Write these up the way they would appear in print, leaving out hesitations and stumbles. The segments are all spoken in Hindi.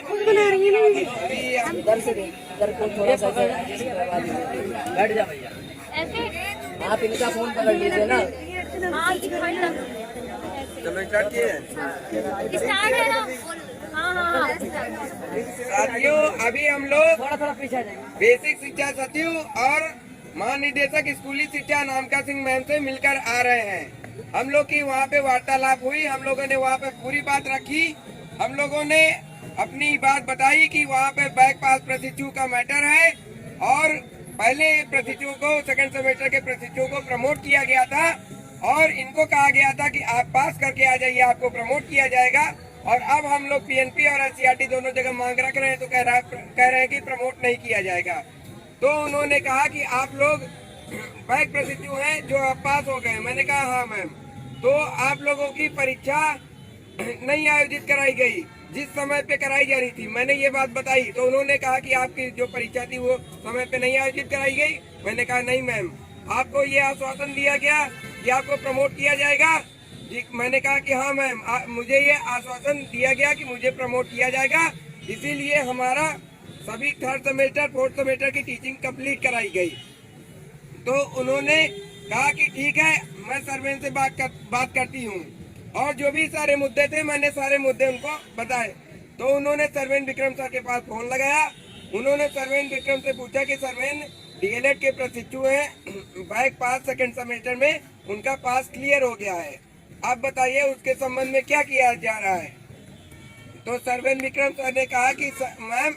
खुद बना रही है ना। इधर से इधर को थोड़ा सा बैठ जा भैया। ऐसे आप इनका फोन पकड़ लीजिए ना। हाँ स्टार्ट किए स्टार्ट है ना। हाँ हाँ हाँ साथियों, अभी हम लोग थोड़ा थोड़ा पीछे आ जाएंगे। बेसिक शिक्षा सचिव और महानिदेशक स्कूली शिक्षा नामका सिंह मैम से मिलकर आ रहे हैं। हम लोग की वहाँ पे वार्तालाप हुई, हम लोगों ने वहाँ पे पूरी बात रखी। हम लोगों ने अपनी बात बताई कि वहाँ पे बैक पास प्रशिक्षु का मैटर है और पहले प्रशिक्षुओं को सेकंड सेमेस्टर के प्रशिक्षुओं को प्रमोट किया गया था और इनको कहा गया था कि आप पास करके आ जाइए, आपको प्रमोट किया जाएगा। और अब हम लोग पीएनपी और एससीईआरटी दोनों जगह मांग रख रहे हैं तो कह रहे हैं कि प्रमोट नहीं किया जाएगा। तो उन्होंने कहा कि आप लोग बैक प्रशिक्षु हैं जो आप पास हो गए। मैंने कहा हाँ मैम। तो आप लोगों की परीक्षा नहीं आयोजित कराई गई जिस समय पे कराई जा रही थी, मैंने ये बात बताई। तो उन्होंने कहा कि आपकी जो परीक्षा थी वो समय पे नहीं आयोजित कराई गई। मैंने कहा नहीं मैम, आपको ये आश्वासन दिया गया कि आपको प्रमोट किया जाएगा। मैंने कहा कि हाँ मैम, मुझे ये आश्वासन दिया गया कि मुझे प्रमोट किया जाएगा, इसीलिए हमारा सभी थर्ड सेमेस्टर फोर्थ सेमेस्टर की टीचिंग कंप्लीट कराई गई। तो उन्होंने कहा कि ठीक है, मैं सर्वेन से बात करती हूँ। और जो भी सारे मुद्दे थे मैंने सारे मुद्दे उनको बताए। तो उन्होंने सर्वेन विक्रम सर के पास फोन लगाया। उन्होंने सर्वेन विक्रम से पूछा कि सर्वेन डीएलएड के प्रशिक्षु हैं, बैक पास सेकंड सेमेस्टर में उनका पास क्लियर हो गया है, आप बताइए उसके संबंध में क्या किया जा रहा है। तो सर्वेन विक्रम सर ने कहा कि मैम,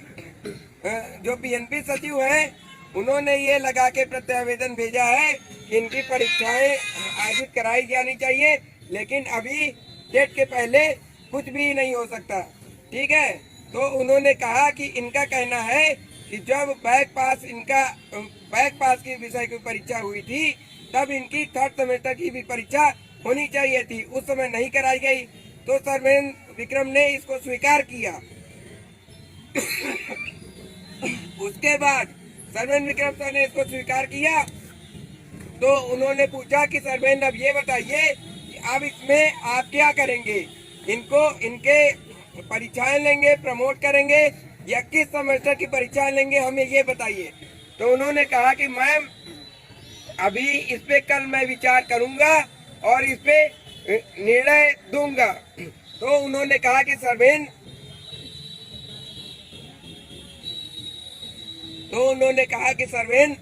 जो पीएनपी सचिव हैं उन्होंने ये लगा के प्रत्यावेदन भेजा है कि इनकी परीक्षाएं आयोजित कराई जानी चाहिए, लेकिन अभी डेट के पहले कुछ भी नहीं हो सकता। ठीक है। तो उन्होंने कहा कि इनका कहना है कि जब बैक पास की विषय की परीक्षा हुई थी तब इनकी थर्ड सेमेस्टर की भी परीक्षा होनी चाहिए थी, उस समय नहीं कराई गई। तो सर्वेन विक्रम ने इसको स्वीकार किया। उसके बाद सर्वेन विक्रम सर ने इसको स्वीकार किया तो उन्होंने पूछा कि सर्वेन अब ये बताइए कि अब इसमें आप क्या करेंगे, इनके परीक्षाएं लेंगे, प्रमोट करेंगे या किस सेमेस्टर की परीक्षाएं लेंगे, हमें ये बताइए। तो उन्होंने कहा कि मैम अभी इस पे कल मैं विचार करूंगा और इस पे निर्णय दूंगा। तो उन्होंने कहा कि सर्वेन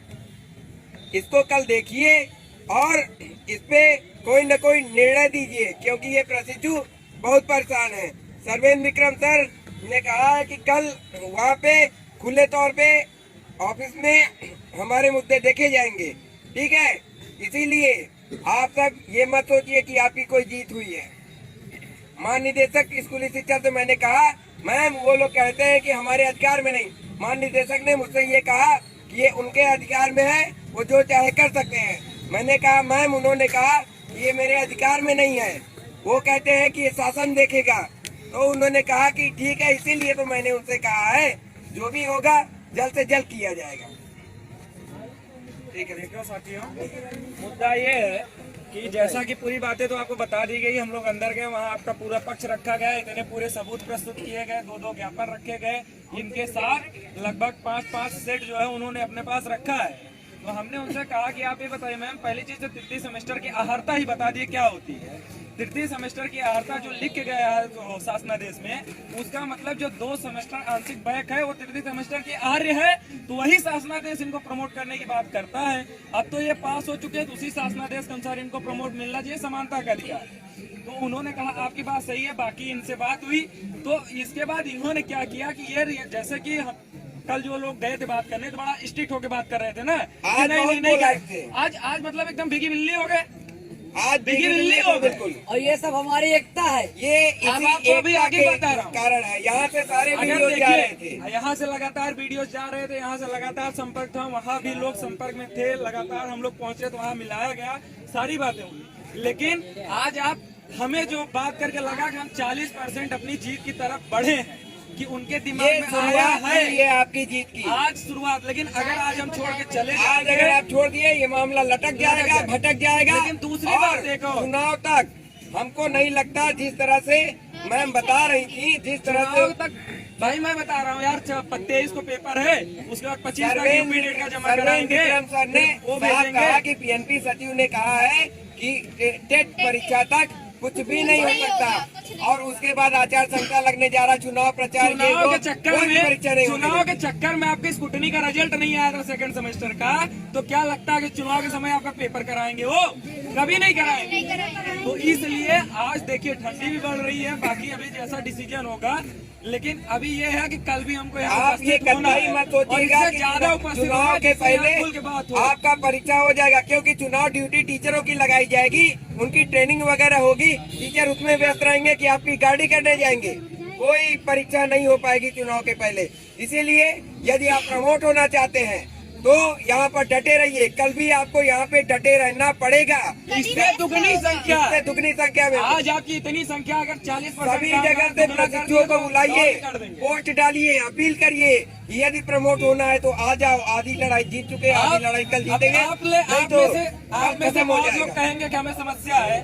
इसको कल देखिए और इस पे कोई न कोई निर्णय दीजिए, क्योंकि ये प्रशिक्षु बहुत परेशान है। सर्वेन विक्रम सर ने कहा है कि कल वहाँ पे खुले तौर पे ऑफिस में हमारे मुद्दे देखे जाएंगे। ठीक है, इसीलिए आप सब ये मत सोचिए कि आपकी कोई जीत हुई है। महानिदेशक स्कूली शिक्षा से मैंने कहा मैम वो लोग कहते हैं कि हमारे अधिकार में नहीं। महानिदेशक ने मुझसे ये कहा कि ये उनके अधिकार में है, वो जो चाहे कर सकते हैं। मैंने कहा मैम, उन्होंने कहा कि ये मेरे अधिकार में नहीं है, वो कहते हैं कि ये शासन देखेगा। तो उन्होंने कहा कि ठीक है, इसीलिए तो मैंने उनसे कहा है जो भी होगा जल्द से जल्द किया जाएगा। ठीक है। देखो साथियों, मुद्दा ये है कि जैसा कि पूरी बातें तो आपको बता दी गई, हम लोग अंदर गए, वहाँ आपका पूरा पक्ष रखा गया, इतने पूरे सबूत प्रस्तुत किए गए, 2-2 ज्ञापन रखे गए, इनके साथ लगभग 5-5 सेट जो है उन्होंने अपने पास रखा है। तो हमने उनसे कहा कि आप ये बताइए मैम, पहली चीज तो तृतीय सेमेस्टर की अहर्ता ही बता दिए क्या होती है। तृतीय सेमेस्टर की अहर्ता जो लिख के गया है तो शासनादेश में, उसका मतलब जो 2 सेमेस्टर आंशिक बैक है वो तृतीय सेमेस्टर की आर्य है, तो वही शासनादेश इनको प्रमोट करने की बात करता है। अब तो ये पास हो चुके हैं तो उसी शासनादेश के अनुसार इनको प्रमोट मिलना चाहिए, समानता का अधिकार। तो उन्होंने कहा आपकी बात सही है, बाकी इनसे बात हुई। तो इसके बाद इन्होंने क्या किया कि ये जैसे कि कल जो लोग गए थे बात करने तो बड़ा स्ट्रिक्ट होकर बात कर रहे थे ना, नहीं, आज मतलब एकदम भीगी बिल्ली हो गए, आज बिगी बिल्ली हो बिल्कुल। और ये सब हमारी एकता है, ये इसी अभी आगे बता रहा हूँ कारण है। यहाँ से सारे वीडियो जा रहे थे, यहाँ से लगातार वीडियो जा रहे थे, यहाँ से लगातार संपर्क था, वहाँ भी लोग संपर्क में थे, लगातार हम लोग पहुँचे तो वहाँ मिलाया गया, सारी बातें हुई। लेकिन आज आप हमें जो बात करके लगा कि हम 40% अपनी जीत की तरफ बढ़े हैं, कि उनके दिमाग में आया है ये आपकी जीत की आज शुरुआत। लेकिन अगर आज हम छोड़ के चले, आज अगर आप छोड़ दिए ये मामला लटक जाएगा, भटक जाएगा। लेकिन दूसरी बात देखो, चुनाव तक हमको नहीं लगता, जिस तरह से मैम बता रही थी, जिस तरह से भाई मैं बता रहा हूँ यार, 23 को पेपर है, उसके बाद 25 का यूपी डेट का जमा कराएंगे। विक्रम सर ने वो साफ भेजेंगे। कहा कि पीएनपी सचिव ने कहा है कि टेट परीक्षा तक कुछ भी नहीं हो सकता, और उसके बाद आचार संहिता लगने जा रहा, चुनाव प्रचार चुनाव के चक्कर कोई भी परीक्षा नहीं में, होगी। चुनाव के चक्कर में आपके स्कूटनी का रिजल्ट नहीं आया था सेकंड सेमेस्टर का, तो क्या लगता है कि चुनाव के समय आपका पेपर कराएंगे? वो कभी नहीं कराएंगे। तो इसलिए आज देखिए ठंडी भी बढ़ रही है, बाकी अभी जैसा डिसीजन होगा, लेकिन अभी ये है कि कल भी हमको यहाँ आप ये उपस्थित होना कतई है, मत और सोचिएगा इससे कि ज्यादा उपस्थित चुनाव होना के जिससे यहाँ पहले खुल के बात हो। आपका परीक्षा हो जाएगा, क्योंकि चुनाव ड्यूटी टीचरों की लगाई जाएगी, उनकी ट्रेनिंग वगैरह होगी, टीचर उसमें व्यस्त रहेंगे कि आपकी गाड़ी करने जाएंगे। कोई परीक्षा नहीं हो पाएगी चुनाव के पहले। इसीलिए यदि आप प्रमोट होना चाहते हैं तो यहाँ पर डटे रहिए, कल भी आपको यहाँ पे डटे रहना पड़ेगा। इससे दुगनी संख्या, इससे दुगनी संख्या में आज आपकी इतनी संख्या अगर 40% सभी जगह से प्रशिक्षुओं को बुलाइए, पोस्ट डालिए, अपील करिए। यदि प्रमोट होना है तो आ जाओ। आधी लड़ाई जीत चुके हैं, आधी लड़ाई कल जीतेंगे। आप में से खत्म हो बहुत लोग जाएगा। कहेंगे कि हमें समस्या है,